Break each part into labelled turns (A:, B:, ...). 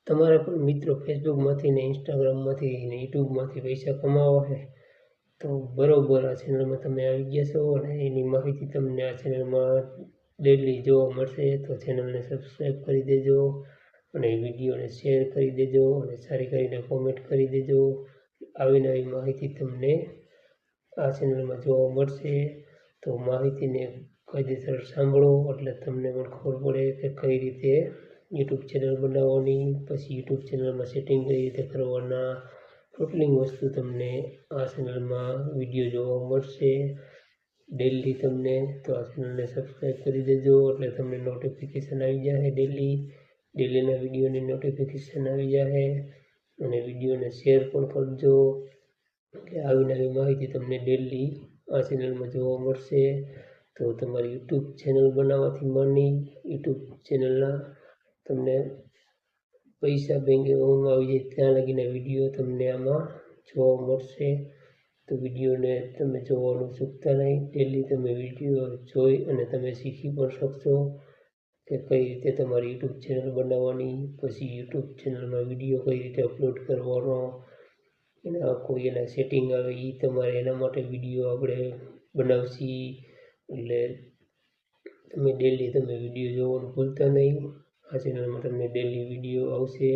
A: તમારે પણ મિત્રો ફેસબુકમાંથી ને ઇન્સ્ટાગ્રામમાંથી ને યુટ્યુબમાંથી પૈસા કમાવા છે તો બરોબર આ ચેનલમાં તમે આવી ગયા છો અને એની માહિતી તમને આ ચેનલમાં ડેલી જોવા મળશે. તો ચેનલને સબસ્ક્રાઈબ કરી દેજો અને વિડીયોને શેર કરી દેજો અને સારી કરીને કોમેન્ટ કરી દેજો. આવી નવી માહિતી તમને આ ચેનલમાં જોવા મળશે. તો માહિતીને કાયદેસર સાંભળો એટલે તમને પણ ખબર પડે કે કઈ રીતે યુટ્યુબ ચેનલ બનાવવાની, પછી યુટ્યુબ ચેનલમાં સેટિંગ કઈ રીતે કરવાના, ટોટલી વસ્તુ તમને આ ચેનલમાં વિડીયો જોવા મળશે ડેલી તમને. તો આ ચેનલને સબસ્ક્રાઈબ કરી દેજો એટલે તમને નોટિફિકેશન આવી જાય ડેલીના વિડીયોની નોટિફિકેશન આવી જાય. અને વિડીયોને શેર પણ કરજો એટલે આવી નવી માહિતી તમને ડેલી આ ચેનલમાં જોવા મળશે. તો તમારી યુટ્યુબ ચેનલ બનાવવાથી માંડી યુટ્યુબ ચેનલના તમને પૈસા બેંક એકાઉન્ટમાં આવી જાય ત્યાં લગીને વિડીયો તમને આમાં જોવા મળશે. તો વિડીયોને તમે જોવાનું ચૂકતા નહીં. ડેલી તમે વિડીયો જોઈ અને તમે શીખી પણ શકશો કે કઈ રીતે તમારી યુટ્યુબ ચેનલ બનાવવાની, પછી યુટ્યુબ ચેનલમાં વિડીયો કઈ રીતે અપલોડ કરવાનો, એના સેટિંગ આવે એ તમારે એના માટે વિડીયો આપણે બનાવશી. એટલે તમે ડેલી તમે વિડીયો જોવાનું ભૂલતા નહીં. આ ચેનલમાં તમને ડેલી વિડીયો આવશે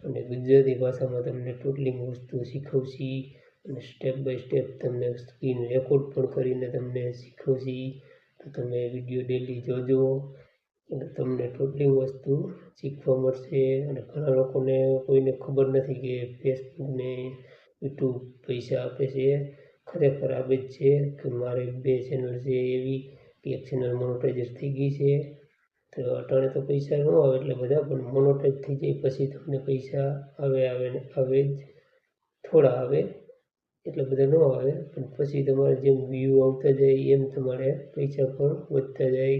A: અને ગુજરાતી ભાષામાં તમને ટોટલી વસ્તુ શીખવશી અને સ્ટેપ બાય સ્ટેપ તમને સ્ક્રીન રેકોર્ડ પણ કરીને તમને શીખવશી. તો તમે વિડીયો ડેલી જોજો એટલે તમને ટોટલી વસ્તુ શીખવા મળશે. અને ઘણા લોકોને કોઈને ખબર નથી કે ફેસબુક ને યુટ્યુબ પૈસા આપે છે. ખરેખર આપે જ છે કે મારે 2 ચેનલ છે એવી કે એક ચેનલ મોનોટાઈઝ થઈ ગઈ છે. તો અટાણે તો પૈસા ન આવે એટલે બધા પણ મોનોટાઈઝ થઈ જાય પછી તમને પૈસા આવે જ થોડા આવે એટલે બધા ન આવે પણ પછી તમારે જેમ વ્યૂ આવતા જાય એમ તમારે પૈસા પણ વધતા જાય.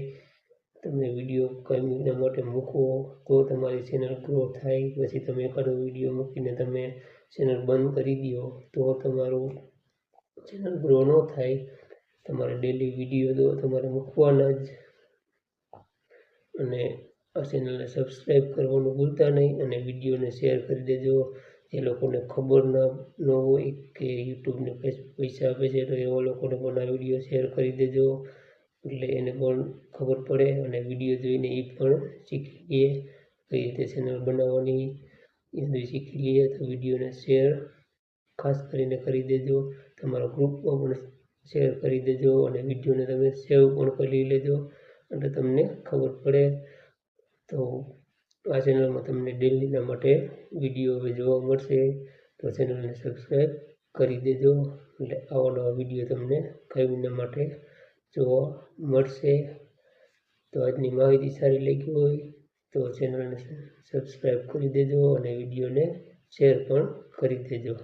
A: તમે વિડીયો કાયમીના માટે મૂકો તો તમારી ચેનલ ગ્રો થાય. પછી તમે એકાદો વિડીયો મૂકીને તમે ચેનલ બંધ કરી દો તો તમારું ચેનલ ગ્રો ન થાય. તમારે ડેલી વિડીયો તમારે મૂકવાના જ. અને આ ચેનલને સબસ્ક્રાઈબ કરવાનું ભૂલતા નહીં અને વિડીયોને શેર કરી દેજો. જે લોકોને ખબર ન હોય કે યુટ્યુબને પૈસા આપે છે તો એવા લોકોને પણ આ વિડીયો શેર કરી દેજો એટલે એને પણ ખબર પડે અને વિડીયો જોઈને એ પણ શીખી લે કઈ રીતે ચેનલ બનાવવાની એ બધું શીખી લે. તો વિડીયોને શેર ખાસ કરીને કરી દેજો. તમારા ગ્રુપમાં પણ શેર કરી દેજો અને વિડીયોને તમે સેવ પણ કરી લેજો એટલે તમને ખબર પડે. તો આ ચેનલમાં તમને ડેલીના માટે વિડીયો હવે જોવા મળશે. તો ચેનલને સબસ્ક્રાઈબ કરી દેજો એટલે આવા નવા વિડીયો તમને કાયમીના માટે જોવા મળશે. તો આજની માહિતી સારી લાગી હોય તો ચેનલને સબસ્ક્રાઈબ કરી દેજો અને વિડીયોને શેર પણ કરી દેજો.